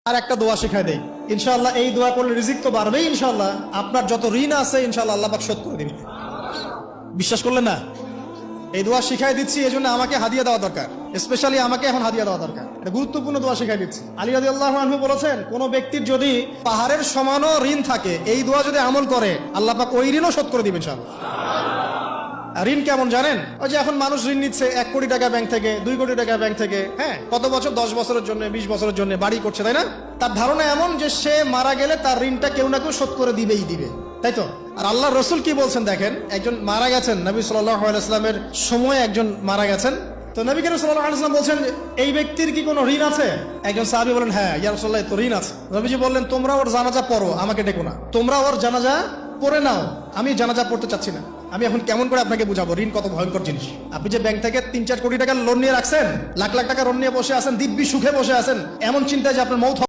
আর একটা দোয়া শেখায় দেই, ইনশাআল্লাহ এই দোয়া করলে রিজিক তো বাড়বেই ইনশাআল্লাহ। আপনার যত ঋণ আছে ইনশাআল্লাহ আল্লাহ পাক শোধ করে দিবেন। বিশ্বাস করলেন না? এই দোয়া শিখাই দিচ্ছি, এই জন্য আমাকে হাদিয়া দেওয়া দরকার, স্পেশালি আমাকে এখন হাদিয়া দেওয়া দরকার। এটা গুরুত্বপূর্ণ দোয়া শিখাই দিচ্ছি। আলী রাদিয়াল্লাহু আনহু বলেছেন, কোন ব্যক্তির যদি পাহাড়ের সমানও ঋণ থাকে, এই দোয়া যদি আমল করে আল্লাহ পাক ওই ঋণও শোধ করে দিবেন ইনশাআল্লাহ। ঋণ কেমন জানেন? ওই যে এখন মানুষ ঋণ নিচ্ছে 1 কোটি টাকা ব্যাংক থেকে, 2 কোটি টাকা ব্যাংক থেকে, হ্যাঁ, কত বছর, 10 বছরের জন্য, 20 বছরের জন্য বাড়ি করছে, তাই না? তার ধারণা এমন যে সে মারা গেলে তার ঋণটা কেউ না কেউ শোধ করে দিবেই দিবে, তাই তো? আর আল্লাহ রসুল কি বলছেন দেখেন, একজন মারা গেছেন, নবী সাল্লাল্লাহু আলাইহি ওয়াসাল্লামের সময় একজন মারা গেছেন। তো নবী করিম সাল্লাল্লাহু আলাইহি ওয়াসাল্লাম বলছেন, এই ব্যক্তির কি কোনো ঋণ আছে? একজন সাহাবী বলেন, হ্যাঁ ইয়া রাসূলুল্লাহ, তো ঋণ আছে। নবীজি বললেন, তোমরা ওর জানাজা পড়ো, আমাকে ডেকো না, তোমরা ওর জানাজা পড়ে নাও, আমি জানাজা পড়তে চাচ্ছি না। আমি এখন কেমন করে আপনাকে বুঝাবো ঋণ কত ভয়ঙ্কর জিনিস? আপনি যে ব্যাংক থেকে 3-4 কোটি টাকার লোন নিয়ে রাখছেন, লাখ লাখ টাকা লোন নিয়ে বসে আছেন, দিব্যি সুখে বসে আছেন, এমন চিন্তায় যে আপনার মৌত